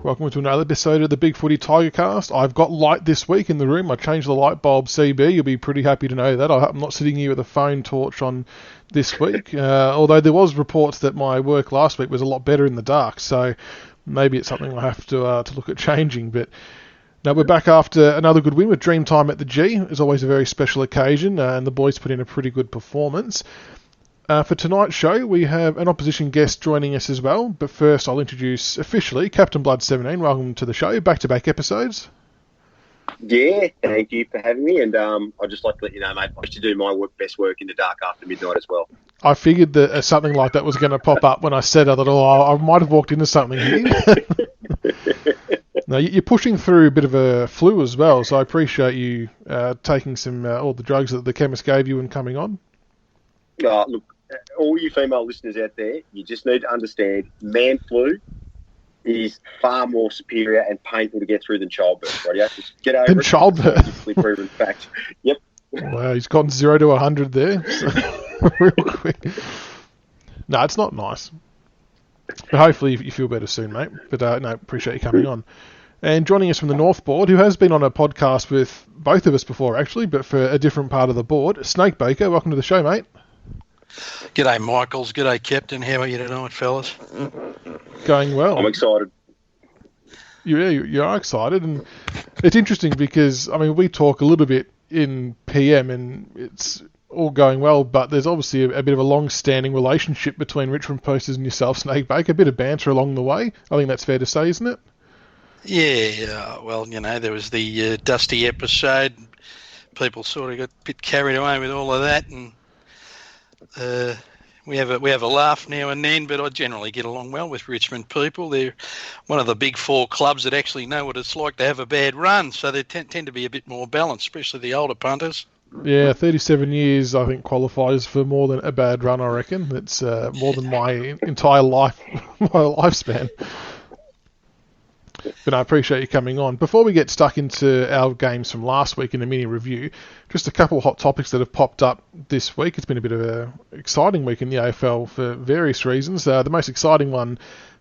Welcome to another episode of the BigFooty Tigercast. I've got light this week in the room. I changed the light bulb, CB. You'll be pretty happy to know that. I'm not sitting here with a phone torch on this week, although there was reports that my work last week was a lot better in the dark, so maybe it's something I have to look at changing. But now we're back after another good win with Dreamtime at the G. It's always a very special occasion, and the boys put in a pretty good performance. For tonight's show, we have an opposition guest joining us as well, but first I'll introduce officially Captain Blood 17. Welcome to the show, back-to-back episodes. Yeah, thank you for having me, and I'd just like to let you know, mate, I used to do my best work in the dark after midnight as well. I figured that something like that was going to pop up when I said that, I might have walked into something here. Now, you're pushing through a bit of a flu as well, so I appreciate you taking some all the drugs that the chemist gave you and coming on. Look, all you female listeners out there, you just need to understand man flu is far more superior and painful to get through than childbirth, right? Yeah? Just get over it. Childbirth? Scientifically proven fact. Yep. Wow, he's gotten 0 to 100 there. So, real quick. No, it's not nice. But hopefully you feel better soon, mate. But no, appreciate you coming on. And joining us from the North Board, who has been on a podcast with both of us before, actually, but for a different part of the board, Snake Baker. Welcome to the show, mate. G'day, Michaels. G'day, Captain. How are you tonight, fellas? Going well. I'm excited. You are excited, and it's interesting because, I mean, we talk a little bit in PM and it's all going well, but there's obviously a bit of a long-standing relationship between Richmond Posters and yourself, Snake Bake, a bit of banter along the way. I think that's fair to say, isn't it? Yeah, well, you know, there was the Dusty episode. People sort of got a bit carried away with all of that, and we have a laugh now and then, but I generally get along well with Richmond people. They're one of the big four clubs that actually know what it's like to have a bad run, so they tend to be a bit more balanced, especially the older punters. Yeah, 37 years, I think, qualifies for more than a bad run, I reckon. It's more than my entire life, my lifespan. But I appreciate you coming on. Before we get stuck into our games from last week in a mini review, just a couple of hot topics that have popped up this week. It's been a bit of an exciting week in the AFL for various reasons. The most exciting one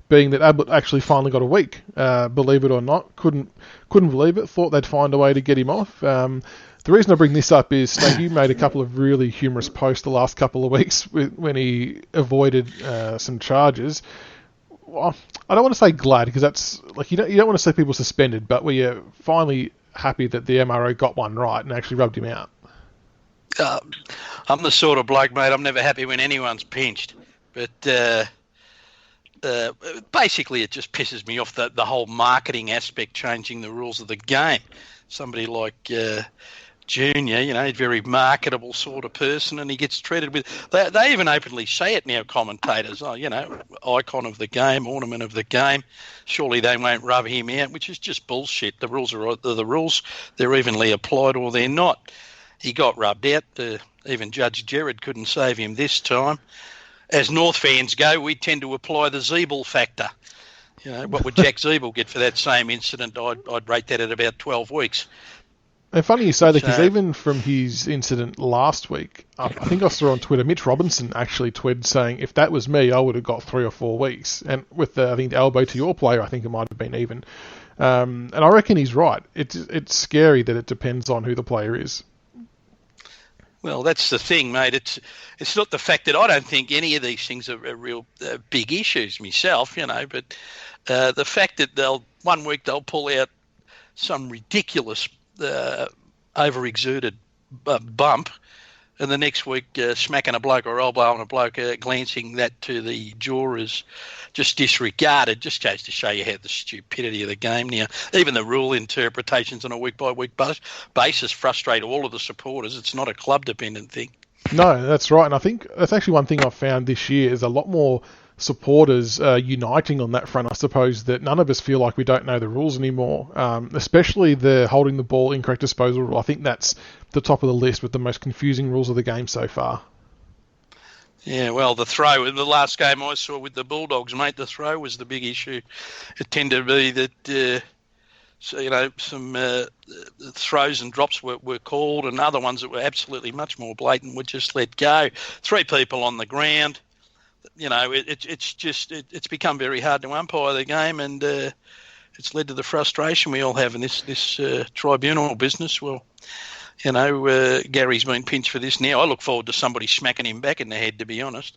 being that Ablett actually finally got a week, believe it or not. Couldn't believe it. Thought they'd find a way to get him off. The reason I bring this up is, Snake, you made a couple of really humorous posts the last couple of weeks when he avoided some charges. Well, I don't want to say glad, because that's like you don't want to see people suspended, but we're finally happy that the MRO got one right and actually rubbed him out. I'm the sort of bloke, mate, I'm never happy when anyone's pinched, but basically it just pisses me off the whole marketing aspect, changing the rules of the game. Somebody like Junior, you know, a very marketable sort of person, and he gets treated with... They even openly say it now, commentators. Oh, you know, icon of the game, ornament of the game. Surely they won't rub him out, which is just bullshit. The rules are the rules. They're evenly applied or they're not. He got rubbed out. Even Judge Gerard couldn't save him this time. As North fans go, we tend to apply the Zeeble factor. You know, what would Jack Zeeble get for that same incident? I'd rate that at about 12 weeks. And funny you say that, because even from his incident last week, I think I saw on Twitter, Mitch Robinson actually tweeted saying, if that was me, I would have got 3 or 4 weeks. And with I think the elbow to your player, I think it might have been even. And I reckon he's right. It's scary that it depends on who the player is. Well, that's the thing, mate. It's not the fact that I don't think any of these things are real big issues myself, you know, but the fact that one week they'll pull out some ridiculous over-exerted bump, and the next week smacking a bloke or elbowing a bloke, glancing that to the jaw is just disregarded, just goes to show you how the stupidity of the game now. Even the rule interpretations on a week-by-week basis frustrate all of the supporters. It's not a club-dependent thing. No, that's right, and I think that's actually one thing I've found this year is a lot more supporters uniting on that front. I suppose that none of us feel like we don't know the rules anymore, especially the holding the ball incorrect disposal rule. I think that's the top of the list with the most confusing rules of the game so far. Yeah, well, the throw, in the last game I saw with the Bulldogs, mate, the throw was the big issue. It tended to be that, some throws and drops were called, and other ones that were absolutely much more blatant were just let go. 3 people on the ground. You know, it's become very hard to umpire the game, and it's led to the frustration we all have in this tribunal business. Well, Gary's been pinched for this now. I look forward to somebody smacking him back in the head, to be honest.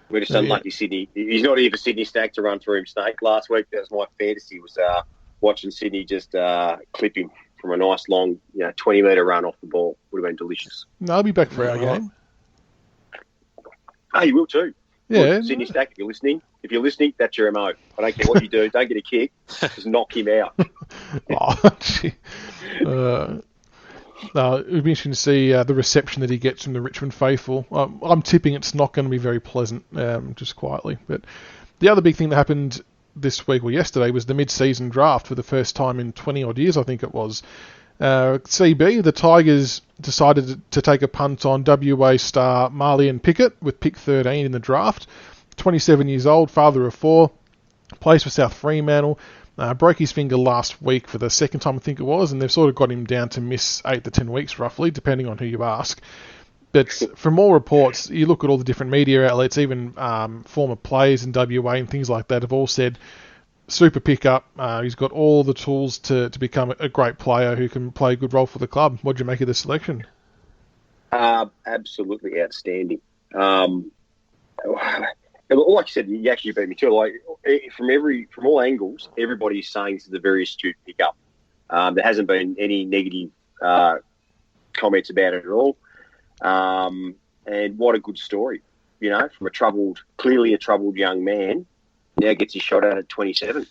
We're just unlucky Sydney. He's not here for Sydney Stack to run through him, Snake. Last week, that was my fantasy, was watching Sydney just clip him from a nice long 20-metre run off the ball. Would have been delicious. No, I'll be back for our game. Oh, you will too. Yeah. Look, Sydney Stack, if you're listening, that's your MO. I don't care what you do. Don't get a kick. Just knock him out. Oh, gee. It would be interesting to see the reception that he gets from the Richmond faithful. I'm tipping it's not going to be very pleasant, just quietly. But the other big thing that happened this week or yesterday was the mid-season draft for the first time in 20-odd years, I think it was. CB, the Tigers decided to take a punt on WA star Marlian Pickett with pick 13 in the draft. 27 years old, father of 4, plays for South Fremantle. Broke his finger last week for the second time, I think it was, and they've sort of got him down to miss 8 to 10 weeks, roughly, depending on who you ask. But from all reports, you look at all the different media outlets, even former players in WA and things like that have all said, super pickup. He's got all the tools to become a great player who can play a good role for the club. What do you make of the selection? Absolutely outstanding. Like you said, you actually beat me too. Like from all angles, everybody's saying this is a very astute pickup. There hasn't been any negative comments about it at all. And what a good story, from clearly a troubled young man, now gets his shot out at 27.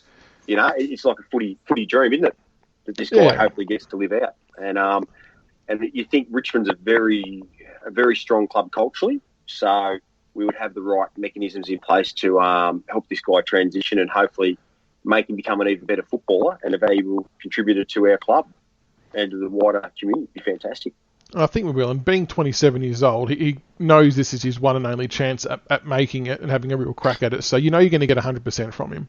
It's like a footy dream, isn't it? That this guy hopefully gets to live out. And you think Richmond's a very strong club culturally, so we would have the right mechanisms in place to help this guy transition and hopefully make him become an even better footballer and a valuable contributor to our club and to the wider community. It'd be fantastic. I think we will. And being 27 years old, he knows this is his one and only chance at making it and having a real crack at it. So you're going to get 100% from him.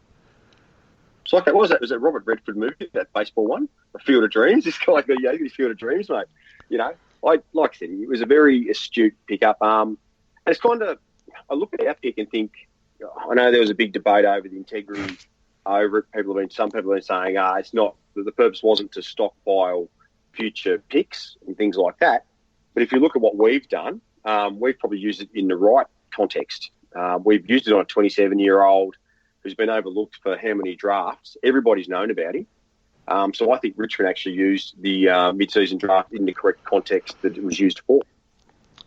It's like that. What was that? Was that Robert Redford movie, that baseball one? A Field of Dreams? This guy's got a Field of Dreams, mate. Like I said, it was a very astute pickup. And it's kind of, I look at our pick and think, I know there was a big debate over the integrity over it. Some people have been saying, it's not, the purpose wasn't to stockpile future picks and things like that. But if you look at what we've done, we've probably used it in the right context. We've used it on a 27-year-old who's been overlooked for how many drafts. Everybody's known about him. So I think Richmond actually used the mid-season draft in the correct context that it was used for.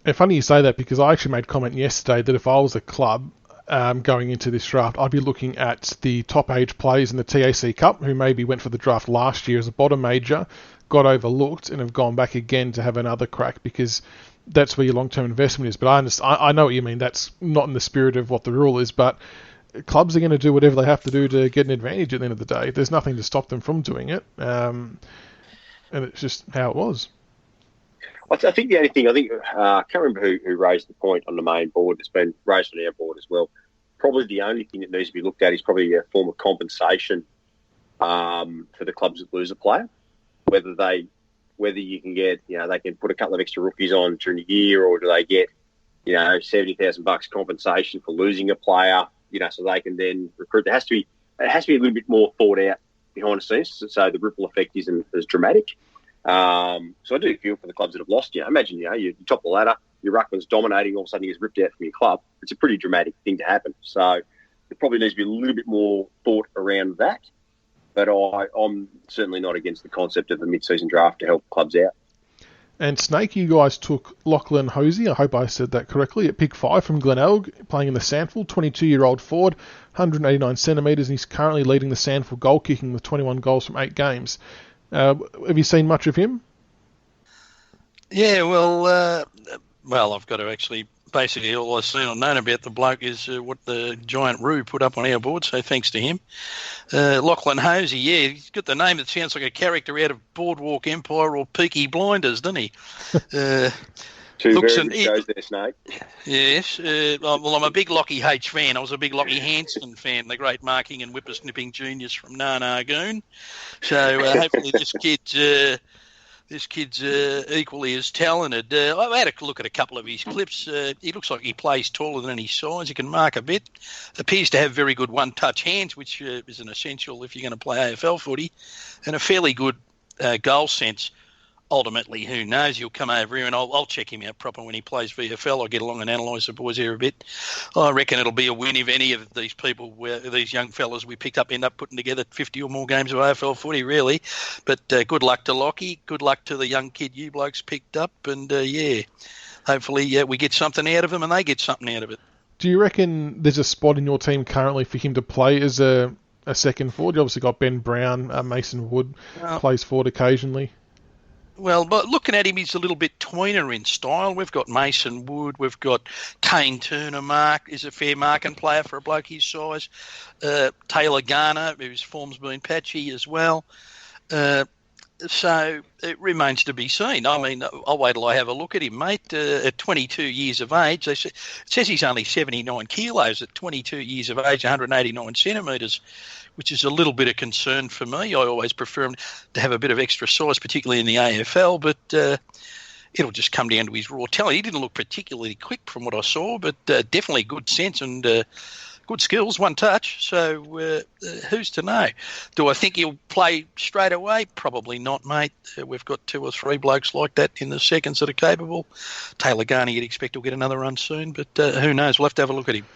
It's funny you say that because I actually made comment yesterday that if I was a club going into this draft, I'd be looking at the top age players in the TAC Cup who maybe went for the draft last year as a bottom major, got overlooked and have gone back again to have another crack because that's where your long-term investment is. But I know what you mean. That's not in the spirit of what the rule is, but clubs are going to do whatever they have to do to get an advantage at the end of the day. There's nothing to stop them from doing it. And it's just how it was. I think the only thing, I can't remember who raised the point on the main board. It's been raised on our board as well. Probably the only thing that needs to be looked at is probably a form of compensation for the clubs that lose a player. Whether you can get, they can put a couple of extra rookies on during the year, or do they get, $70,000 compensation for losing a player, so they can then recruit. It has to be a little bit more thought out behind the scenes, so the ripple effect isn't as dramatic. So I do feel for the clubs that have lost. Imagine, you top the ladder, your ruckman's dominating, all of a sudden he gets ripped out from your club. It's a pretty dramatic thing to happen. So there probably needs to be a little bit more thought around that. But I'm certainly not against the concept of the mid-season draft to help clubs out. And Snake, you guys took Lachlan Hosey, I hope I said that correctly, at pick 5 from Glenelg, playing in the Sandford, 22-year-old forward, 189 centimetres, and he's currently leading the Sandford goal kicking with 21 goals from 8 games. Have you seen much of him? Yeah, well, I've got to actually, basically all I've seen or known about the bloke is what the giant Roo put up on our board, so thanks to him. Lachlan Hosey, yeah, he's got the name that sounds like a character out of Boardwalk Empire or Peaky Blinders, doesn't he? Two very good shows there, Snake. Yes. Well, I'm a big Lockie H fan. I was a big Lockie Hanson fan, the great marking and whippersnipping genius from Narnagoon. So hopefully this kid this kid's equally as talented. I've had a look at a couple of his clips. He looks like he plays taller than his size. He can mark a bit. Appears to have very good one-touch hands, which is an essential if you're going to play AFL footy, and a fairly good goal sense. Ultimately, who knows? He'll come over here and I'll check him out proper when he plays VFL. I'll get along and analyse the boys here a bit. I reckon it'll be a win if any of these people, these young fellas we picked up, end up putting together 50 or more games of AFL footy, really. But good luck to Lockie. Good luck to the young kid you blokes picked up. And, hopefully we get something out of them and they get something out of it. Do you reckon there's a spot in your team currently for him to play as a second forward? You obviously got Ben Brown, Mason Wood plays forward occasionally. Well, but looking at him, he's a little bit tweener in style. We've got Mason Wood. We've got Kane Turner. Is a fair marking player for a bloke his size. Taylor Garner, whose form's been patchy as well. So it remains to be seen. I mean, I'll wait till I have a look at him, mate. At 22 years of age, it says he's only 79 kilos at 22 years of age, 189 centimetres, which is a little bit of concern for me. I always prefer him to have a bit of extra size, particularly in the AFL, but it'll just come down to his raw talent. He didn't look particularly quick from what I saw, but definitely good sense and good skills, one touch. So who's to know? Do I think he'll play straight away? Probably not, mate. We've got 2 or 3 blokes like that in the seconds that are capable. Taylor Garner, you'd expect will get another run soon, but who knows? We'll have to have a look at him.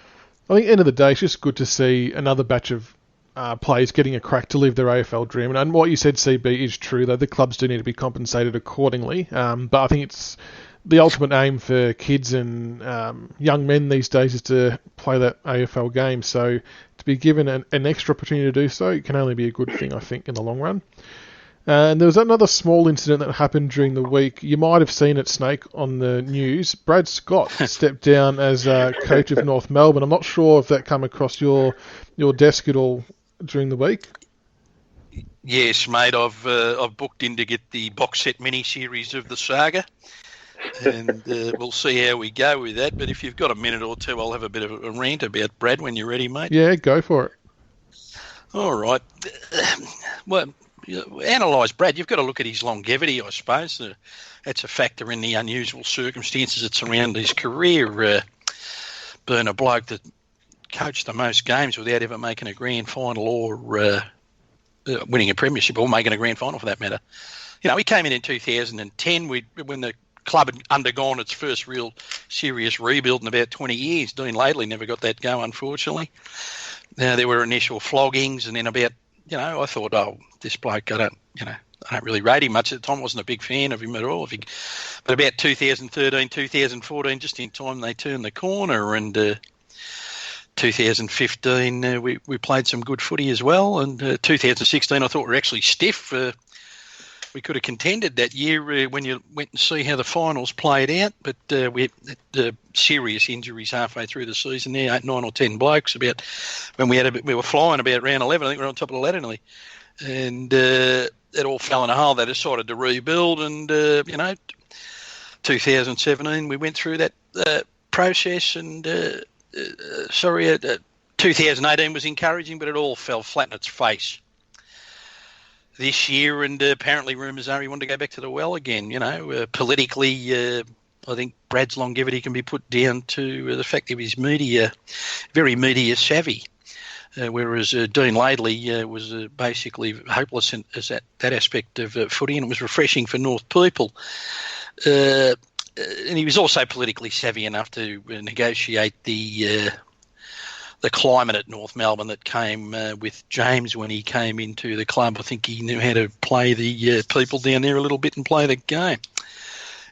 I think at the end of the day, it's just good to see another batch of players getting a crack to live their AFL dream. And what you said, CB, is true, though. The clubs do need to be compensated accordingly. But I think it's the ultimate aim for kids and young men these days is to play that AFL game. So to be given an extra opportunity to do so, it can only be a good thing, I think, in the long run. And there was another small incident that happened during the week. You might have seen it, Snake, on the news. Brad Scott stepped down as coach of North Melbourne. I'm not sure if that came across your desk at all during the week. Yes, mate. I've booked in to get the box set mini-series of the saga, and we'll see how we go with that. But if you've got a minute or two, I'll have a bit of a rant about Brad when you're ready, mate. Yeah, go for it. All right. Well, analyse Brad. You've got to look at his longevity, I suppose. That's a factor in the unusual circumstances that surround his career. Being a bloke that coached the most games without ever making a grand final or winning a premiership or making a grand final for that matter. You know, he came in 2010 when the club had undergone its first real serious rebuild in about 20 years. Dean Laidley never got that go, unfortunately. There were initial floggings, and then I thought, this bloke, I don't really rate him much at the time. I wasn't a big fan of him at all. But about 2013, 2014, just in time they turned the corner, and 2015 we played some good footy as well, and 2016 I thought we were actually stiff. We could have contended that year when you went and see how the finals played out, but we had serious injuries halfway through the season there, 8, 9 or 10 blokes. About when we were flying about round 11, I think we were on top of the ladder nearly, and it all fell in a hole. They decided to rebuild, and 2017 we went through that process, and 2018 was encouraging, but it all fell flat in its face this year, and apparently rumours are he wanted to go back to the well again. Politically, I think Brad's longevity can be put down to the fact that he's very media savvy, whereas Dean Laidley was basically hopeless as that aspect of footy, and it was refreshing for North people. And he was also politically savvy enough to negotiate the climate at North Melbourne that came with James when he came into the club. I think he knew how to play the people down there a little bit and play the game.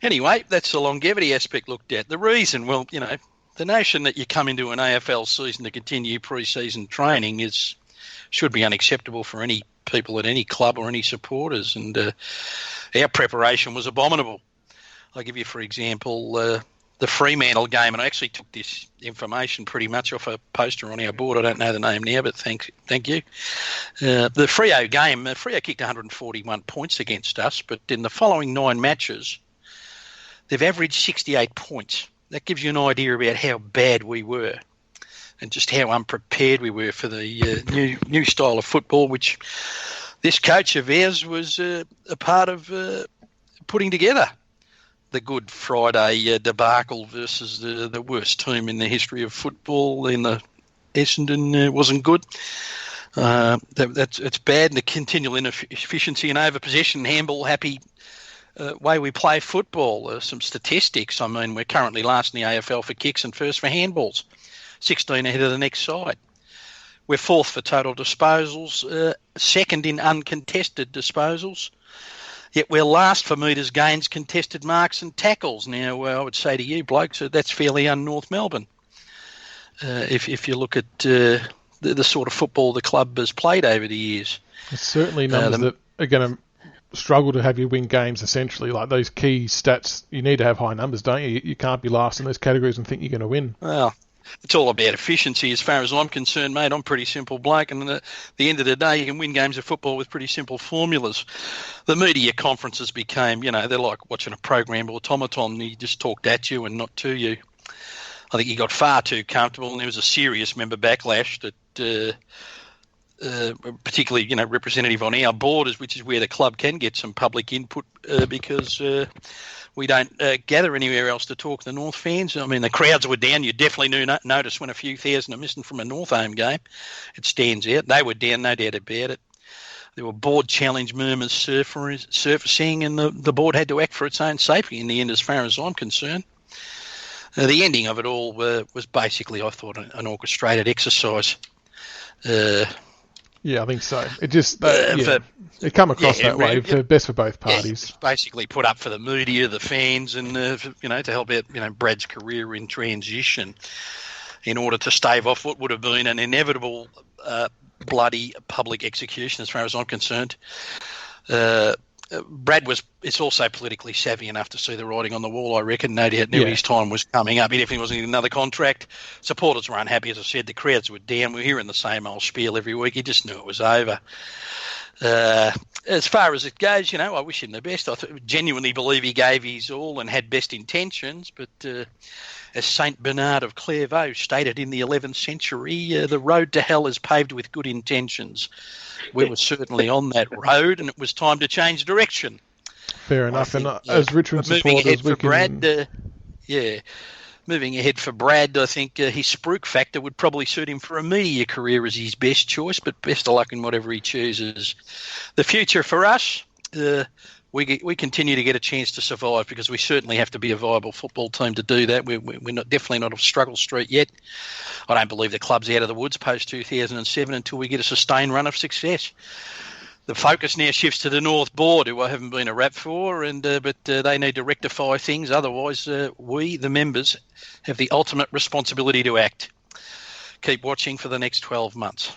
Anyway, that's the longevity aspect looked at. The reason, the notion that you come into an AFL season to continue pre-season training should be unacceptable for any people at any club or any supporters, and our preparation was abominable. I'll give you, for example, the Fremantle game, and I actually took this information pretty much off a poster on our board. I don't know the name now, but thank you. The Freo game, Freo kicked 141 points against us, but in the following 9 matches, they've averaged 68 points. That gives you an idea about how bad we were and just how unprepared we were for the new style of football, which this coach of ours was a part of putting together the Good Friday debacle versus the worst team in the history of football in the Essendon wasn't good. It's bad, and the continual inefficiency and over-possession, handball-happy way we play football. Some statistics. I mean, we're currently last in the AFL for kicks and first for handballs, 16 ahead of the next side. We're fourth for total disposals, second in uncontested disposals. Yet we're last for metres gains, contested marks and tackles. Now, I would say to you, blokes, that's fairly un-North Melbourne. If you look at the sort of football the club has played over the years. It's certainly numbers that are going to struggle to have you win games, essentially. Like those key stats, you need to have high numbers, don't you? You can't be last in those categories and think you're going to win. Well, it's all about efficiency as far as I'm concerned, mate. I'm a pretty simple bloke, and at the end of the day, you can win games of football with pretty simple formulas. The media conferences became, they're like watching a programmed automaton. He just talked at you and not to you. I think he got far too comfortable, and there was a serious member backlash that, particularly, representative on our borders, which is where the club can get some public input because we don't gather anywhere else to talk to the North fans. I mean, the crowds were down. You definitely notice when a few thousand are missing from a North home game. It stands out. They were down, no doubt about it. There were board challenge murmurs surfacing, and the board had to act for its own safety in the end, as far as I'm concerned. The ending of it all was basically, I thought, an orchestrated exercise. Yeah, I think so. It just it come across that way. For best for both parties. It's basically put up for the media, the fans, and to help out Brad's career in transition, in order to stave off what would have been an inevitable bloody public execution, as far as I'm concerned. Brad is also politically savvy enough to see the writing on the wall, I reckon. No doubt knew his time was coming up. He definitely wasn't in another contract. Supporters were unhappy, as I said. The crowds were down. We're hearing the same old spiel every week. He just knew it was over. As far as it goes, I wish him the best. I genuinely believe he gave his all and had best intentions, but as Saint Bernard of Clairvaux stated in the 11th century, the road to hell is paved with good intentions. We were certainly on that road, and it was time to change direction. Fair enough. And as Richmond supporters, we can... Moving ahead for Brad, I think his spruik factor would probably suit him for a media career as his best choice, but best of luck in whatever he chooses. The future for us, we continue to get a chance to survive, because we certainly have to be a viable football team to do that. We're definitely not off struggle street yet. I don't believe the club's out of the woods post-2007 until we get a sustained run of success. The focus now shifts to the North Board, who I haven't been a rap for, but they need to rectify things. Otherwise, we, the members, have the ultimate responsibility to act. Keep watching for the next 12 months.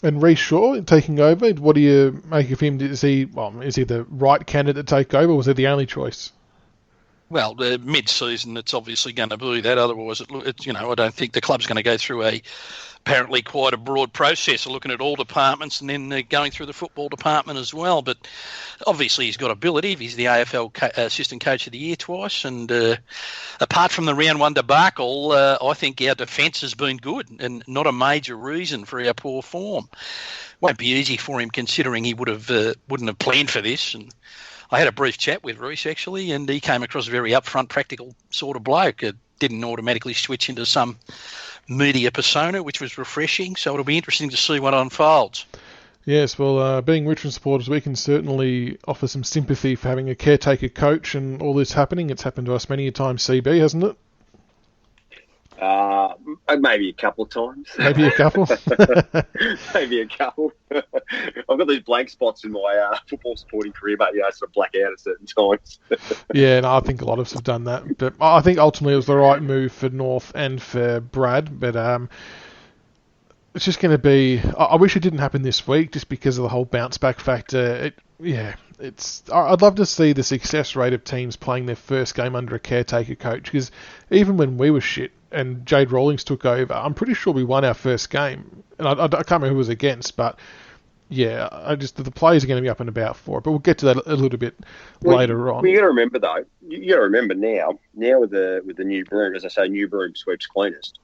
And Rhys Shaw taking over, what do you make of him? Is he the right candidate to take over, or was he the only choice? Well, mid-season, it's obviously going to be that. Otherwise, I don't think the club's going to go through apparently quite a broad process of looking at all departments and then going through the football department as well. But obviously he's got ability. He's the AFL Assistant Coach of the Year twice. And apart from the round one debacle, I think our defence has been good and not a major reason for our poor form. Won't be easy for him, considering he wouldn't have planned for this. And I had a brief chat with Rhys, actually, and he came across a very upfront, practical sort of bloke. It didn't automatically switch into some media persona, which was refreshing. So it'll be interesting to see what unfolds. Yes, well, being Richmond supporters, we can certainly offer some sympathy for having a caretaker coach and all this happening. It's happened to us many a time, CB, hasn't it? Maybe a couple of times. Maybe a couple? Maybe a couple. I've got these blank spots in my football supporting career, but I sort of black out at certain times. Yeah, no, I think a lot of us have done that. But I think ultimately it was the right move for North and for Brad. But it's just going to be... I wish it didn't happen this week, just because of the whole bounce-back factor. I'd love to see the success rate of teams playing their first game under a caretaker coach, because even when we were shit and Jade Rawlings took over, I'm pretty sure we won our first game. And I can't remember who it was against, but yeah, the players are going to be up and about for it. But we'll get to that a little bit later on. You got to remember though. You got to remember now with the new broom, as I say, new broom sweeps cleanest.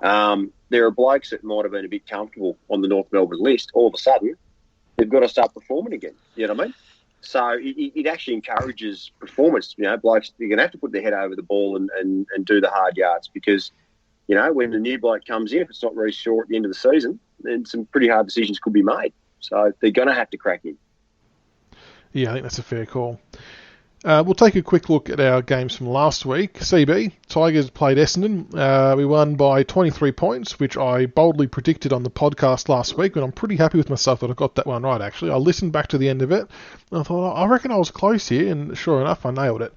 There are blokes that might have been a bit comfortable on the North Melbourne list. All of a sudden, they've got to start performing again. You know what I mean? So it actually encourages performance. Blokes, you're going to have to put their head over the ball and do the hard yards because, when the new bloke comes in, if it's not very short at the end of the season, then some pretty hard decisions could be made. So they're going to have to crack in. Yeah, I think that's a fair call. We'll take a quick look at our games from last week. CB, Tigers played Essendon. We won by 23 points, which I boldly predicted on the podcast last week, and I'm pretty happy with myself that I got that one right, actually. I listened back to the end of it, and I thought, I reckon I was close here, and sure enough, I nailed it.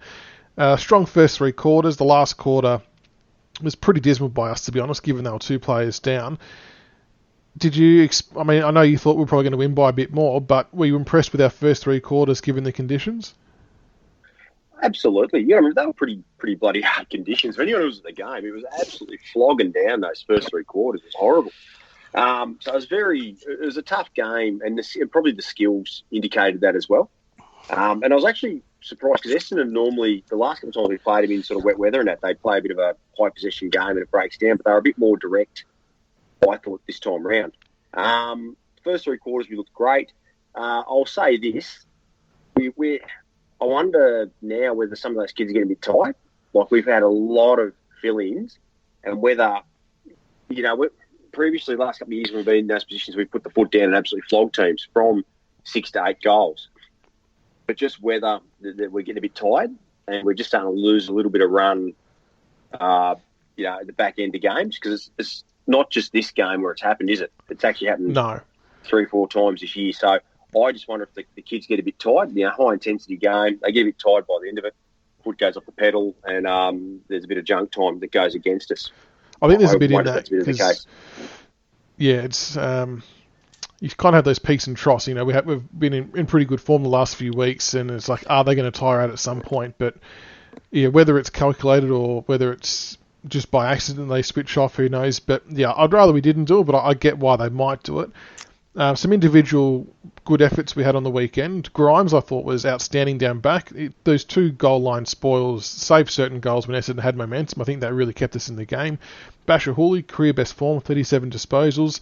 Strong first 3 quarters. The last quarter was pretty dismal by us, to be honest, given they were 2 players down. Did you... I know you thought we were probably going to win by a bit more, but were you impressed with our first 3 quarters, given the conditions? Absolutely. They were pretty bloody hard conditions. For anyone who was at the game, it was absolutely flogging down those first 3 quarters. It was horrible. So it was a tough game, and probably the skills indicated that as well. And I was actually surprised because Essendon normally, the last couple of times we played them in sort of wet weather and that, they play a bit of a high possession game and it breaks down, but they were a bit more direct, I thought, this time round. First 3 quarters, we looked great. I'll say this. I wonder now whether some of those kids are getting a bit tired. Like, we've had a lot of fill-ins, and whether, previously, the last couple of years when we've been in those positions, we've put the foot down and absolutely flogged teams from 6 to 8 goals. But just whether that we're getting a bit tired and we're just starting to lose a little bit of run, at the back end of games, because it's not just this game where it's happened, is it? It's actually happened 3 or 4 times this year. So I just wonder if the kids get a bit tired. High-intensity game, they get a bit tired by the end of it. Foot goes off the pedal, and there's a bit of junk time that goes against us. I think there's a bit in that. That's a bit of the case. Yeah, it's you kind of have those peaks and troughs. We've been in pretty good form the last few weeks, and it's like, are they going to tire out at some point? But yeah, whether it's calculated or whether it's just by accident they switch off, who knows? But yeah, I'd rather we didn't do it, but I get why they might do it. Some individual good efforts we had on the weekend. Grimes, I thought, was outstanding down back. Those 2 goal line spoils saved certain goals when Essendon had momentum. I think that really kept us in the game. Basher Hooley, career best form, 37 disposals.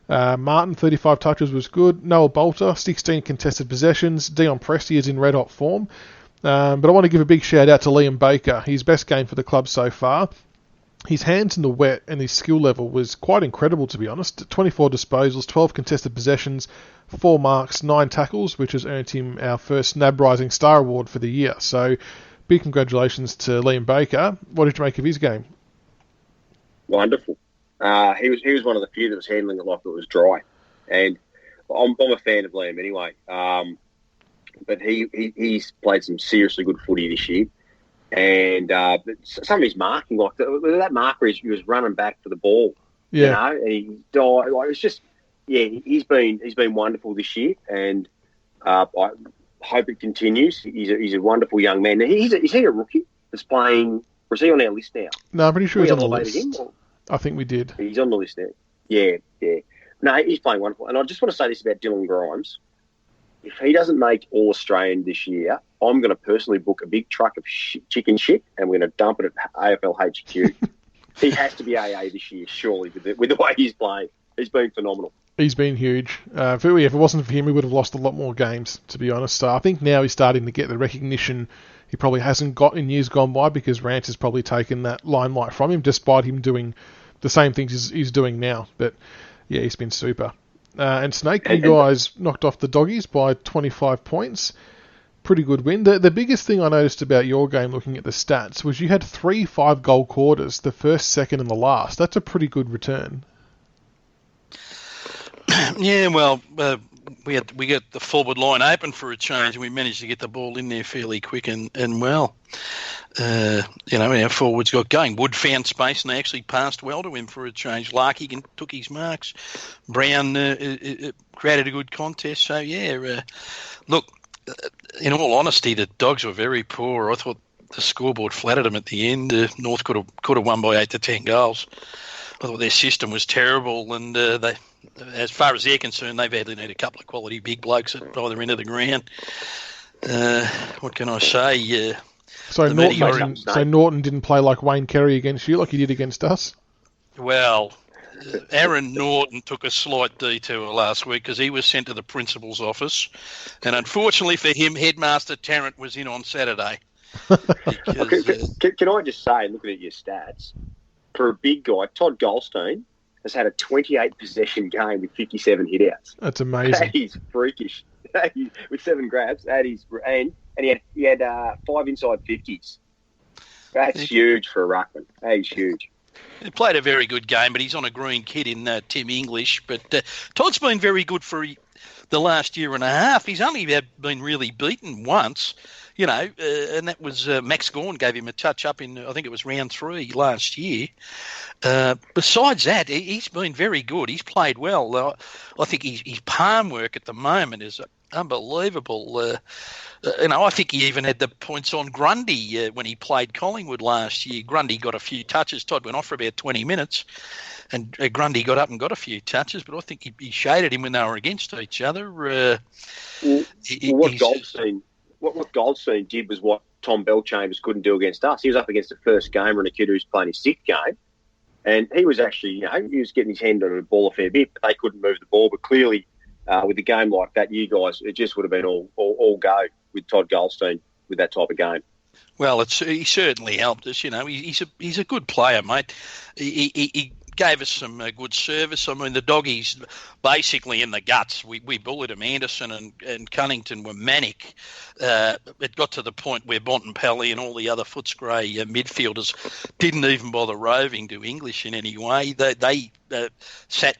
Martin, 35 touches was good. Noah Bolter, 16 contested possessions. Dion Presti is in red-hot form. But I want to give a big shout-out to Liam Baker. His best game for the club so far. His hands in the wet and his skill level was quite incredible, to be honest. 24 disposals, 12 contested possessions, 4 marks, 9 tackles, which has earned him our first NAB Rising Star Award for the year. So, big congratulations to Liam Baker. What did you make of his game? Wonderful. He was one of the few that was handling it like it was dry. And I'm a fan of Liam anyway. But he's played some seriously good footy this year. And some of his marking, like that marker, he was running back for the ball. Yeah. And he died. Like, it's just, he's been wonderful this year, and I hope it continues. He's a wonderful young man. Is he a rookie that's playing? Or is he on our list now? No, I'm pretty sure he's on the list. Him, I think we did. He's on the list now. Yeah. No, he's playing wonderful. And I just want to say this about Dylan Grimes. If he doesn't make All-Australian this year, I'm going to personally book a big truck of chicken shit and we're going to dump it at AFL HQ. He has to be AA this year, surely, with the way he's playing. He's been phenomenal. He's been huge. If it wasn't for him, we would have lost a lot more games, to be honest. So I think now he's starting to get the recognition he probably hasn't got in years gone by, because Rance has probably taken that limelight from him, despite him doing the same things he's doing now. But yeah, he's been super. And Snake, you guys knocked off the Doggies by 25 points. Pretty good win. The biggest thing I noticed about your game, looking at the stats, was you had 3 5-goal quarters, the first, second, and the last. That's a pretty good return. Yeah, well, we got the forward line open for a change, and we managed to get the ball in there fairly quick and well. Our forwards got going. Wood found space and they actually passed well to him for a change. Larky took his marks. Brown created a good contest. So, look, in all honesty, the Dogs were very poor. I thought the scoreboard flattered them at the end. North could have won by 8 to 10 goals. I thought their system was terrible, and they, as far as they're concerned, they badly need a couple of quality big blokes at either end of the ground. What can I say? So Norton didn't play like Wayne Carey against you, like he did against us? Well, Aaron Norton took a slight detour last week because he was sent to the principal's office, and unfortunately for him, Headmaster Tarrant was in on Saturday. Because, can I just say, looking at your stats, for a big guy, Todd Goldstein has had a 28 possession game with 57 hitouts. That's amazing. That is freakish. With 7 grabs, that is, and he had 5 inside 50s. That's huge for a ruckman. That is huge. He played a very good game, but he's on a green kid in Tim English. But Todd's been very good for the last year and a half. He's only been really beaten once, and that was Max Gawn gave him a touch-up in, I think it was round 3 last year. Besides that, he's been very good. He's played well. I think his palm work at the moment is unbelievable. I think he even had the points on Grundy when he played Collingwood last year. Grundy got a few touches. Todd went off for about 20 minutes, and Grundy got up and got a few touches, but I think he shaded him when they were against each other. What Goldstein did was what Tom Bellchambers couldn't do against us. He was up against a first gamer and a kid who's playing his 6th game, and he was actually, he was getting his hand on the ball a fair bit, but they couldn't move the ball. But clearly, with a game like that, you guys, it just would have been all go with Todd Goldstein with that type of game. Well, he certainly helped us. He's a good player, mate. He gave us some good service. I mean, the doggies basically in the guts. We bullied him. Anderson and Cunnington were manic. It got to the point where Bontempelli and all the other Footscray midfielders didn't even bother roving to English in any way. They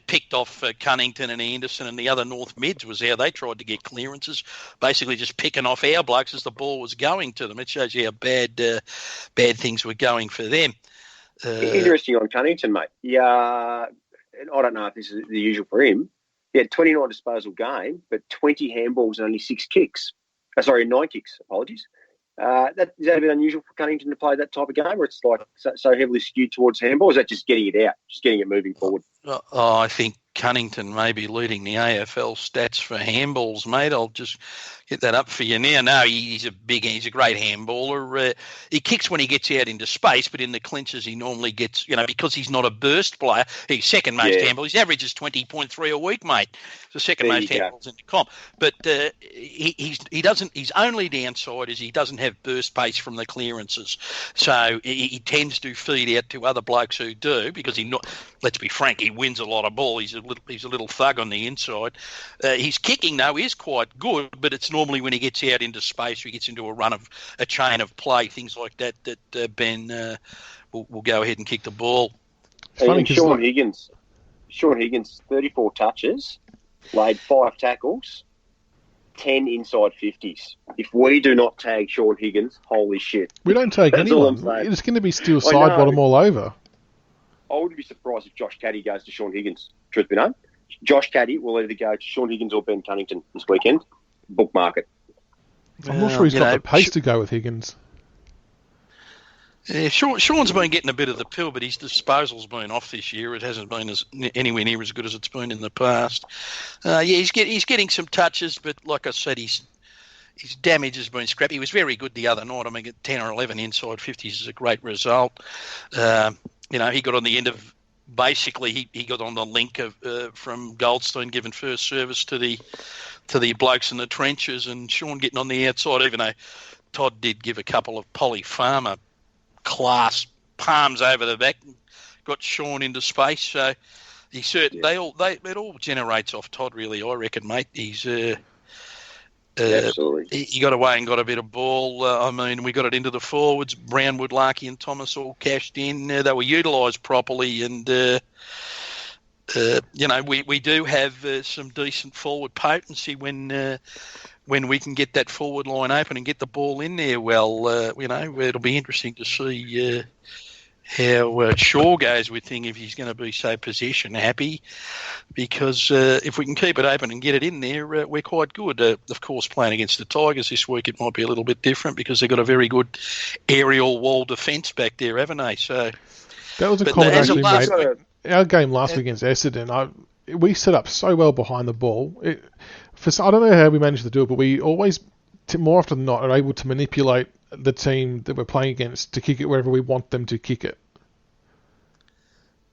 picked off Cunnington and Anderson, and the other North mids was how they tried to get clearances, basically just picking off our blokes as the ball was going to them. It shows you how bad things were going for them. Interesting on Cunnington, mate. Yeah, and I don't know if this is the usual for him. He had 29 disposal game, but 20 handballs and only 6 kicks. 9 kicks, apologies. Is that a bit unusual for Cunnington to play that type of game, where it's like so heavily skewed towards handball? Or is that just getting it out, just getting it moving forward? I think Cunnington may be leading the AFL stats for handballs, mate. I'll just get that up for you now. No, he's a great handballer. He kicks when he gets out into space, but in the clinches he normally gets, because he's not a burst player. He's second most handball. His average is 20.3 a week, mate. The second most handballs in the comp. But he doesn't. His only downside is he doesn't have burst pace from the clearances. So he tends to feed out to other blokes who do, because let's be frank, he wins a lot of ball. He's a little thug on the inside. His kicking, though, is quite good, but it's normally when he gets out into space or he gets into a chain of play, things like that Ben will go ahead and kick the ball. And Sean Higgins, 34 touches, laid 5 tackles, 10 inside 50s. If we do not tag Sean Higgins, holy shit. We don't tag anyone. It's going to be still side bottom all over. I wouldn't be surprised if Josh Caddy goes to Sean Higgins. Truth be known, Josh Caddy will either go to Sean Higgins or Ben Cunnington this weekend. Bookmark it. I'm not sure he's got the pace to go with Higgins. Yeah, Sean's been getting a bit of the pill, but his disposal's been off this year. It hasn't been anywhere near as good as it's been in the past. He's getting some touches, but like I said, his damage has been scrappy. He was very good the other night. I mean, 10 or 11 inside 50s is a great result. He got on the end of, basically he got on the link of from Goldstein giving first service to the blokes in the trenches, and Sean getting on the outside, even though Todd did give a couple of Polly Farmer class palms over the back, got Sean into space. So he certainly it all generates off Todd, really, I reckon, mate. He's absolutely. He got away and got a bit of ball. We got it into the forwards. Brownwood, Larkey and Thomas all cashed in. They were utilised properly, and we do have some decent forward potency when we can get that forward line open and get the ball in there. Well, it'll be interesting to see how Shaw goes with thing, if he's going to be so possession happy, because if we can keep it open and get it in there, we're quite good. Of course, playing against the Tigers this week, it might be a little bit different because they've got a very good aerial wall defence back there, haven't they? So that was a comment actually made. Our game last week against Essendon, we set up so well behind the ball. I don't know how we managed to do it, but we always, more often than not, are able to manipulate the team that we're playing against to kick it wherever we want them to kick it.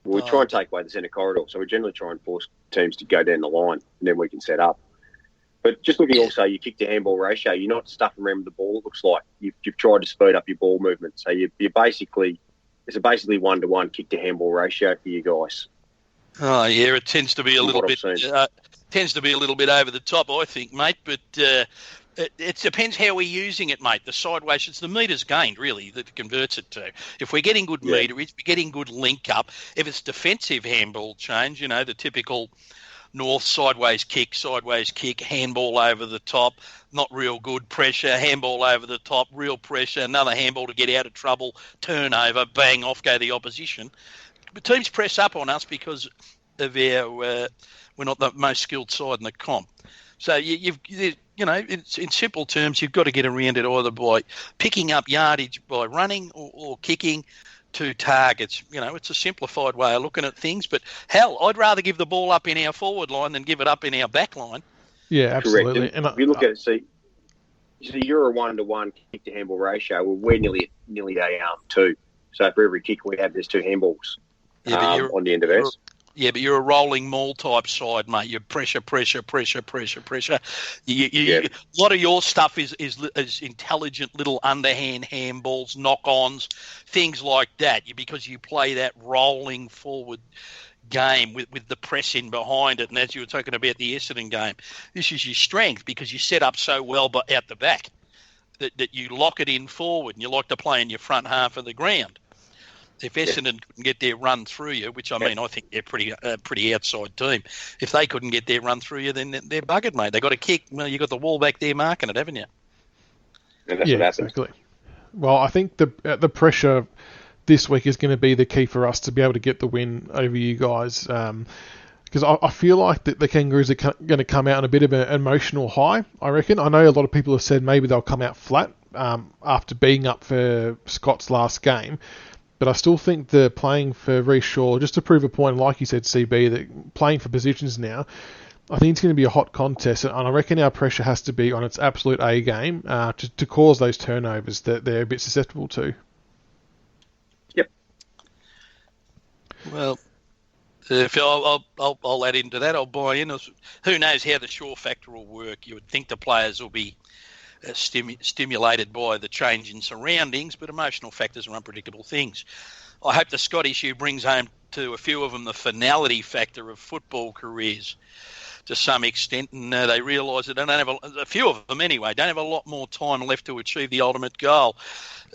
We try and take away the centre corridor, so we generally try and force teams to go down the line, and then we can set up. But just looking also, you kick to handball ratio, you're not stuffing around with the ball. It looks like you've tried to speed up your ball movement. So it's a basically 1-to-1 kick to handball ratio for you guys. Oh yeah, it tends to be a little bit over the top, I think, mate. But it depends how we're using it, mate. The sideways, it's the metres gained really that converts it to. If we're getting good meterage, we're getting good link up. If it's defensive handball change, the typical north sideways kick, handball over the top, not real good pressure, handball over the top, real pressure, another handball to get out of trouble, turnover, bang, off go the opposition. But teams press up on us because of we're not the most skilled side in the comp. So in simple terms, you've got to get around it either by picking up yardage by running or kicking to targets. It's a simplified way of looking at things. But hell, I'd rather give the ball up in our forward line than give it up in our back line. Yeah, absolutely. Correct. And if you look at it, see, you're a 1-to-1 kick to handball ratio. Well, we're nearly a 2. So for every kick we have, there's 2 handballs on the end of us. Yeah, but you're a rolling maul type side, mate. You're pressure. A lot of your stuff is intelligent little underhand handballs, knock-ons, things like that, because you play that rolling forward game with the press in behind it. And as you were talking about the Essendon game, this is your strength because you set up so well out the back that you lock it in forward and you like to play in your front half of the ground. If Essendon couldn't get their run through you, which I think they're pretty outside team. If they couldn't get their run through you, then they're buggered, mate. They got a kick. Well, you got the wall back there marking it, haven't you? And that's what happens. Exactly. Well, I think the pressure this week is going to be the key for us to be able to get the win over you guys. Because I feel like the Kangaroos are going to come out on a bit of an emotional high, I reckon. I know a lot of people have said maybe they'll come out flat after being up for Scott's last game. But I still think they're playing for Reece Shaw, just to prove a point, like you said, CB, that playing for positions now, I think it's going to be a hot contest. And I reckon our pressure has to be on its absolute A game to cause those turnovers that they're a bit susceptible to. Yep. Well, if I'll add into that, I'll buy in. Who knows how the Shaw factor will work? You would think the players will be stimulated by the change in surroundings, but emotional factors are unpredictable things. I hope the Scott issue brings home to a few of them the finality factor of football careers to some extent, and they realise that they don't have a few of them anyway, don't have a lot more time left to achieve the ultimate goal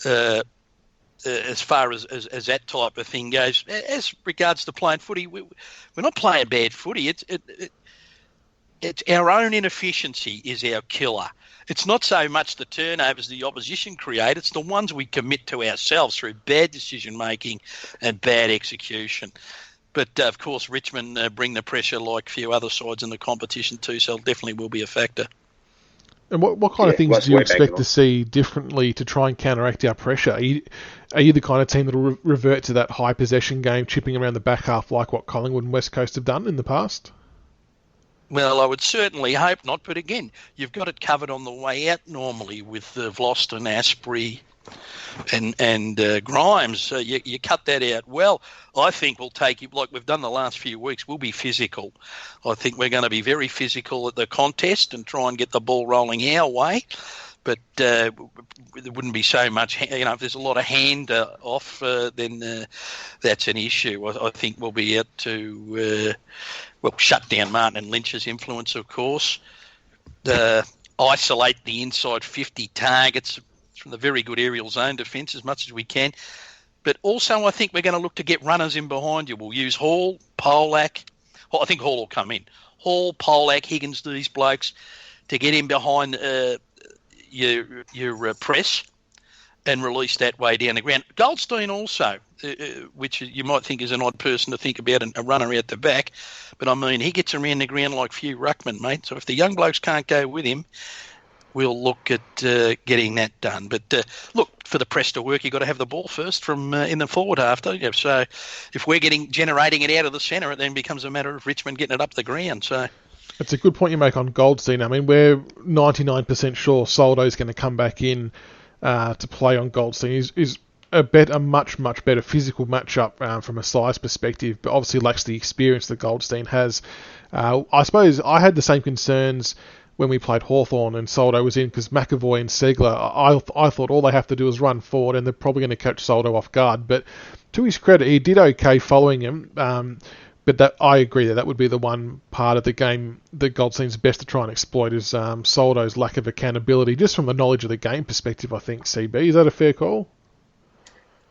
as far as that type of thing goes. As regards to playing footy, we're not playing bad footy. It's our own inefficiency is our killer. It's not so much the turnovers the opposition create, it's the ones we commit to ourselves through bad decision-making and bad execution. But, of course, Richmond bring the pressure like a few other sides in the competition too, so it definitely will be a factor. And what kind of things do you expect to see differently to try and counteract our pressure? Are you the kind of team that will revert to that high possession game, chipping around the back half like what Collingwood and West Coast have done in the past? Well, I would certainly hope not, but again, you've got it covered on the way out normally with Vlosten, Asprey and Grimes. So you cut that out well. I think we'll take it, like we've done the last few weeks, we'll be physical. I think we're going to be very physical at the contest and try and get the ball rolling our way. But there wouldn't be so much, if there's a lot of hand off, then that's an issue. I think we'll be out to... shut down Martin and Lynch's influence, of course. Isolate the inside 50 targets from the very good aerial zone defence as much as we can. But also I think we're going to look to get runners in behind you. We'll use Hall, Polak. I think Hall will come in. Hall, Polak, Higgins, these blokes to get in behind your press and release that way down the ground. Goldstein also, which you might think is an odd person to think about, a runner out the back. But, I mean, he gets around the ground like few ruckmen, mate. So if the young blokes can't go with him, we'll look at getting that done. But, look, for the press to work, you've got to have the ball first from in the forward half, don't you? So if we're generating it out of the centre, it then becomes a matter of Richmond getting it up the ground. So that's a good point you make on Goldstein. I mean, we're 99% sure Soldo's going to come back in to play on Goldstein. He's a much better physical matchup from a size perspective, but obviously lacks the experience that Goldstein has. I suppose I had the same concerns when we played Hawthorn and Soldo was in, because McAvoy and Segler, I thought all they have to do is run forward and they're probably going to catch Soldo off guard. But to his credit, he did okay following him. But that I agree that would be the one part of the game that Goldstein's best to try and exploit is Soldo's lack of accountability, just from the knowledge of the game perspective, I think, CB. Is that a fair call?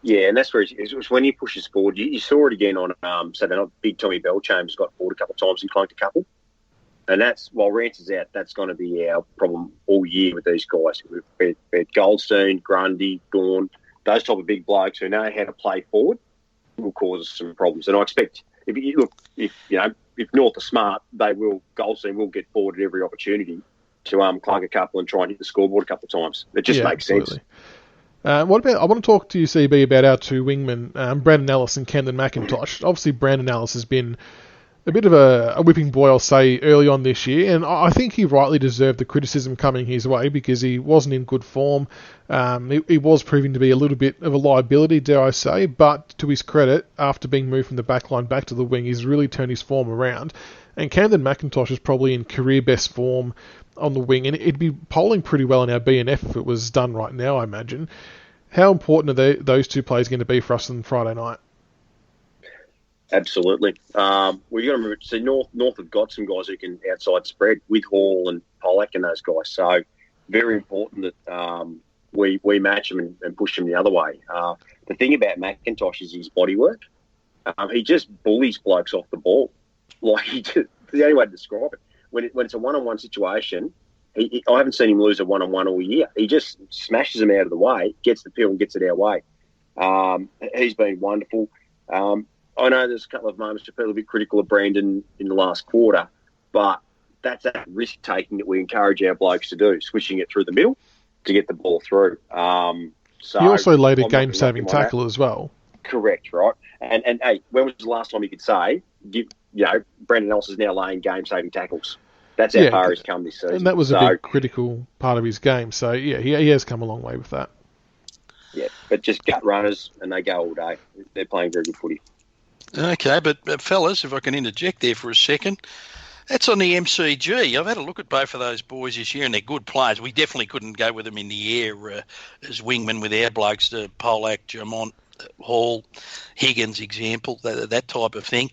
Yeah, and that's where it was when he pushes forward. You saw it again on Saturday night. Big Tommy Belchambers got forward a couple of times and clunked a couple. And that's, while Rance is out, that's going to be our problem all year with these guys. We've got Goldstein, Grundy, Gawn, those type of big blokes who know how to play forward will cause us some problems. And I expect, if North are smart, Goldstein will get forward at every opportunity to clunk a couple and try and hit the scoreboard a couple of times. It just makes sense. I want to talk to you, CB, about our two wingmen, Brandon Ellis and Camden McIntosh. Obviously, Brandon Ellis has been a bit of a whipping boy, I'll say, early on this year, and I think he rightly deserved the criticism coming his way because he wasn't in good form. He was proving to be a little bit of a liability, dare I say, but to his credit, after being moved from the back line back to the wing, he's really turned his form around. And Camden McIntosh is probably in career best form on the wing, and it'd be polling pretty well in our BNF if it was done right now, I imagine. How important are those two players going to be for us on Friday night? Absolutely. We've got to remember, see, North have got some guys who can outside spread with Hall and Pollack and those guys. So very important that we match them and push them the other way. The thing about McIntosh is his body work. He just bullies blokes off the ball. Like, the only way to describe it. When it's a one-on-one situation, I haven't seen him lose a one-on-one all year. He just smashes them out of the way, gets the pill and gets it our way. He's been wonderful. I know there's a couple of moments to feel a bit critical of Brandon in the last quarter, but that's that risk-taking that we encourage our blokes to do, switching it through the middle to get the ball through. So he also laid a game-saving tackle as well. Correct, right? And hey, when was the last time you could say, Brandon Ellis is now laying game-saving tackles? That's how far he's come this season. And that was a big critical part of his game. So, yeah, he has come a long way with that. Yeah, but just gut runners, and they go all day. They're playing very good footy. Okay, but fellas, if I can interject there for a second, that's on the MCG. I've had a look at both of those boys this year, and they're good players. We definitely couldn't go with them in the air as wingmen with our blokes, Pollack, Jamont, Hall, Higgins example, that type of thing.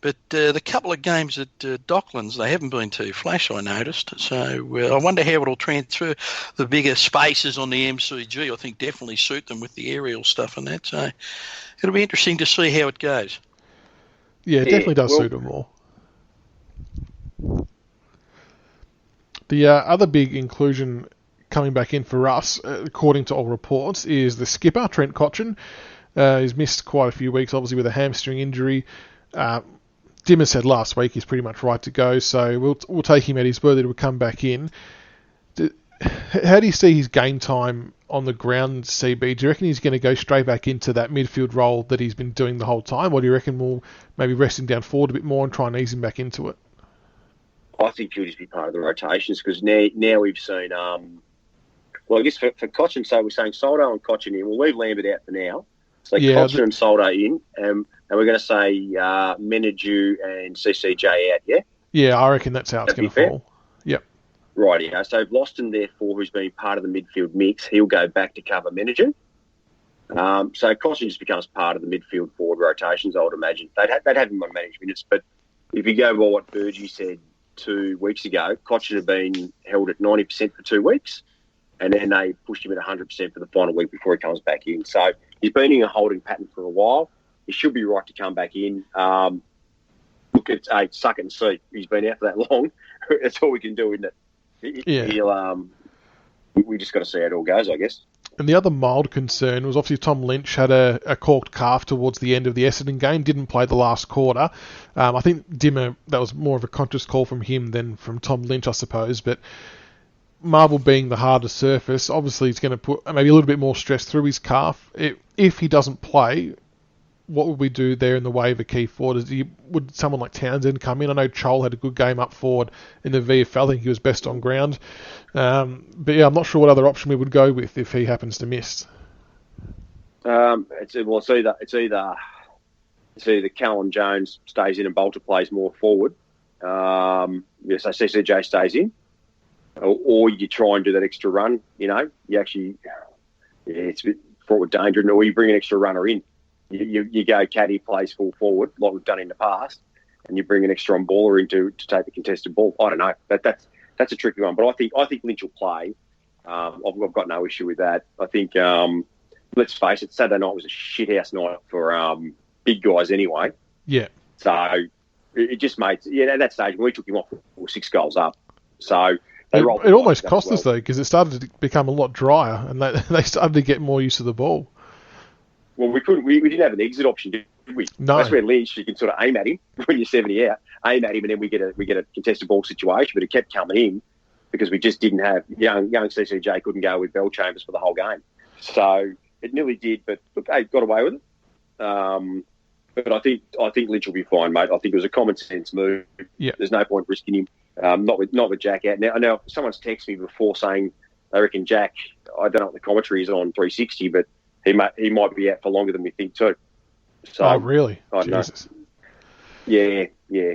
But the couple of games at Docklands, they haven't been too flash, I noticed. So I wonder how it'll transfer the bigger spaces on the MCG. I think definitely suit them with the aerial stuff and that. So it'll be interesting to see how it goes. Yeah, it definitely does suit them more. The other big inclusion coming back in for us, according to all reports, is the skipper, Trent Cotchin. He's missed quite a few weeks, obviously, with a hamstring injury. Dimmer said last week he's pretty much right to go, so we'll take him at his word that he'll come back in. How do you see his game time on the ground, CB? Do you reckon he's going to go straight back into that midfield role that he's been doing the whole time, or do you reckon we'll maybe rest him down forward a bit more and try and ease him back into it? I think he'll just be part of the rotations because now we've seen, I guess for Cotchin, so we're saying Soldo and Cotchin in. We'll leave Lambert out for now. So Cotchin and Soldo in, and we're going to say Menadue and CCJ out, yeah? Yeah, I reckon that's how it's going to fall. Yep. Right, yeah. So Loston, therefore, who's been part of the midfield mix, he'll go back to cover Menadue. So Cotchin just becomes part of the midfield forward rotations, I would imagine. They'd have him on managed minutes, but if you go by what Burgee said 2 weeks ago, Cotchin had been held at 90% for 2 weeks, and then they pushed him at 100% for the final week before he comes back in. So he's been in a holding pattern for a while. He should be right to come back in. Look, it's suck it and see. He's been out for that long. That's all we can do, isn't it? Yeah. We just got to see how it all goes, I guess. And the other mild concern was obviously Tom Lynch had a corked calf towards the end of the Essendon game, didn't play the last quarter. I think Dimmer, that was more of a conscious call from him than from Tom Lynch, I suppose. But Marvel being the harder surface, obviously he's going to put maybe a little bit more stress through his calf. If he doesn't play, what would we do there in the way of a key forward? Would someone like Townsend come in? I know Chol had a good game up forward in the VFL. I think he was best on ground. But yeah, I'm not sure what other option we would go with if he happens to miss. It's either Callum Jones stays in and Bolter plays more forward. So CCJ stays in, or you try and do that extra run. You actually, it's a bit fraught with danger, or you bring an extra runner in. You go caddy plays full forward like we've done in the past, and you bring an extra on baller in to take the contested ball. I don't know. That's a tricky one, but I think Lynch will play. I've got no issue with that. I think let's face it, Saturday night was a shithouse night for big guys anyway. Yeah. So it just made at that stage when we took him off, we were 6 goals up. So it almost cost us though, because it started to become a lot drier, and they started to get more used to the ball. Well, we didn't have an exit option, did we? No. That's where Lynch, you can sort of aim at him when you're 70 out, aim at him, and then we get a contested ball situation. But it kept coming in because we just didn't have young CCJ couldn't go with Bell Chambers for the whole game. So it nearly did, but look, they got away with it. But I think Lynch will be fine, mate. I think it was a common sense move. Yeah. There's no point risking him. Not with Jack out. Now someone's texted me before saying they reckon Jack, I don't know what the commentary is on 360, but he might be out for longer than we think too. So, really? I don't Jesus. know. Yeah.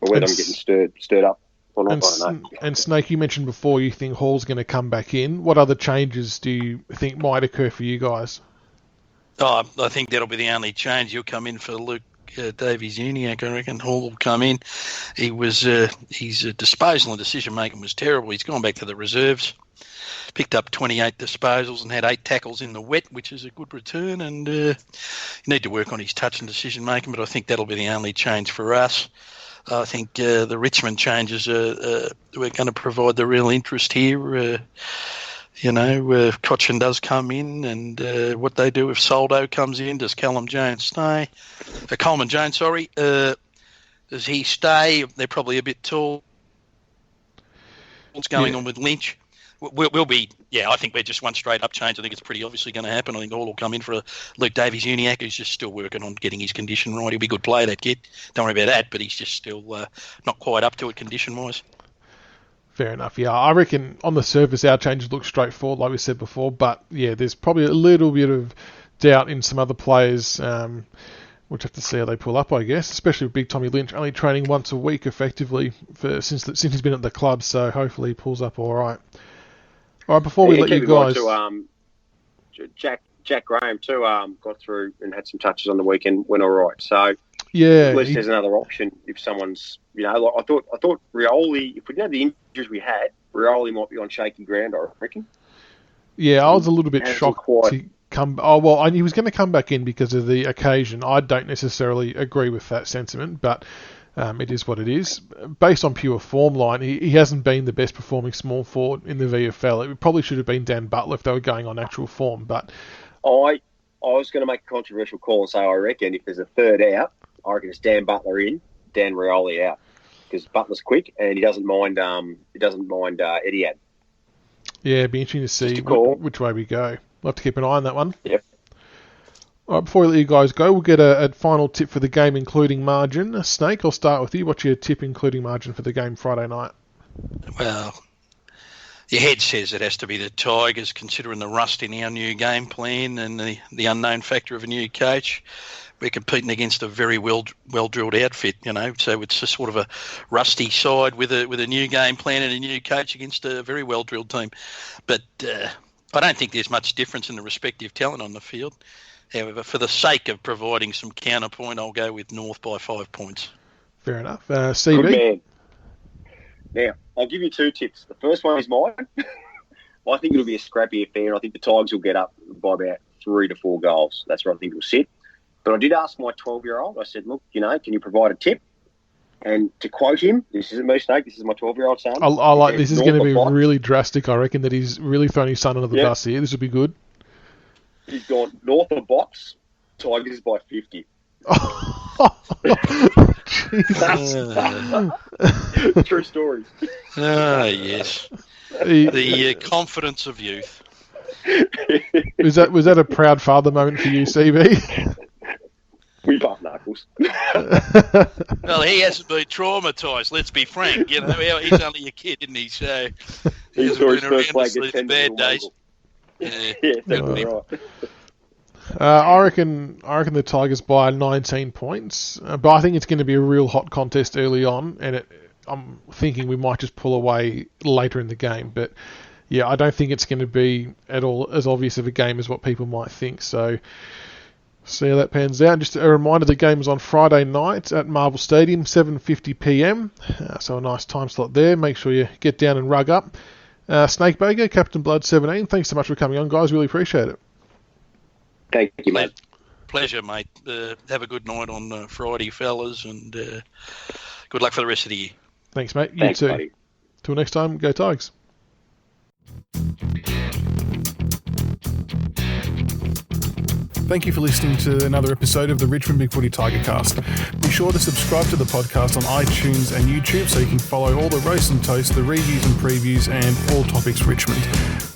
But whether I'm getting stirred up or not, I don't know. And Snake, you mentioned before you think Hall's going to come back in. What other changes do you think might occur for you guys? I think that'll be the only change. He'll come in for Luke Davies-Uniacke, I reckon. Hall will come in. His disposal and decision-making was terrible. He's gone back to the reserves. Picked up 28 disposals and had 8 tackles in the wet, which is a good return. And you need to work on his touch and decision-making, but I think that'll be the only change for us. I think the Richmond changes we're going to provide the real interest here. Cochin does come in, and what they do if Soldo comes in, does Callum Jones stay? Coleman Jones, sorry. Does he stay? They're probably a bit tall. What's going on with Lynch? We'll be, I think we're just one straight up change. I think it's pretty obviously going to happen. I think all will come in for Luke Davies-Uniacke, who's just still working on getting his condition right. He'll be a good player, that kid. Don't worry about that, but he's just still not quite up to it condition-wise. Fair enough, yeah. I reckon on the surface our changes look straightforward, like we said before, but there's probably a little bit of doubt in some other players. We'll have to see how they pull up, I guess, especially with Big Tommy Lynch only training once a week effectively since he's been at the club, so hopefully he pulls up all right. All right, before we let you guys... Jack Graham too got through and had some touches on the weekend, went all right. So yeah, at least there's another option if someone's, I thought Rioli, if we didn't have the injuries we had, Rioli might be on shaky ground, I reckon. Yeah, I was a little bit shocked to come... Oh, well, he was going to come back in because of the occasion. I don't necessarily agree with that sentiment, but... it is what it is. Based on pure form line, he hasn't been the best performing small forward in the VFL. It probably should have been Dan Butler if they were going on actual form. But I was going to make a controversial call and say I reckon if there's a third out, I reckon it's Dan Butler in, Dan Rioli out, because Butler's quick and he doesn't mind Eddie Ad. Yeah, it'd be interesting to see which way we go. We'll have to keep an eye on that one. Yep. All right, before we let you guys go, we'll get a final tip for the game, including margin. Snake, I'll start with you. What's your tip, including margin, for the game Friday night? Well, your head says it has to be the Tigers, considering the rust in our new game plan and the unknown factor of a new coach. We're competing against a very well-drilled outfit, so it's a sort of a rusty side with a new game plan and a new coach against a very well-drilled team. But I don't think there's much difference in the respective talent on the field. However, for the sake of providing some counterpoint, I'll go with North by 5 points. Fair enough. CB? Good man. Now, I'll give you 2 tips. The first one is mine. I think it'll be a scrappy affair, and I think the Tigers will get up by about 3 to 4 goals. That's where I think it'll sit. But I did ask my 12-year-old, I said, look, can you provide a tip? And to quote him, this isn't me, Snake, this is my 12-year-old son. I like this. Is going to be really drastic. I reckon that he's really thrown his son under the bus here. This will be good. He's gone north of box, Tigers by 50. True stories. Yes. The confidence of youth. Was that a proud father moment for you, CB? We bump knuckles. Well, he hasn't been traumatised, let's be frank. He's only a kid, isn't he? So he hasn't been around to see the bad days. Yeah, that's right. I reckon the Tigers by 19 points, but I think it's going to be a real hot contest early on, and I'm thinking we might just pull away later in the game. But yeah, I don't think it's going to be at all as obvious of a game as what people might think. So see how that pans out. And just a reminder, the game is on Friday night at Marvel Stadium, 7:50 p.m. So a nice time slot there. Make sure you get down and rug up. Snake Baker, Captain Blood 17. Thanks so much for coming on, guys. Really appreciate it. Thank you, mate. Pleasure, mate. Have a good night on Friday, fellas, and good luck for the rest of the year. Thanks, mate. You Thanks, too. buddy. Till next time, go Tigers. Thank you for listening to another episode of the Richmond BigFooty Tigercast. Be sure to subscribe to the podcast on iTunes and YouTube so you can follow all the roast and toast, the reviews and previews, and all topics Richmond.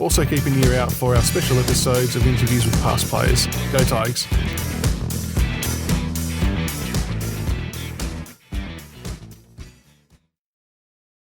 Also keep an ear out for our special episodes of interviews with past players. Go Tigers.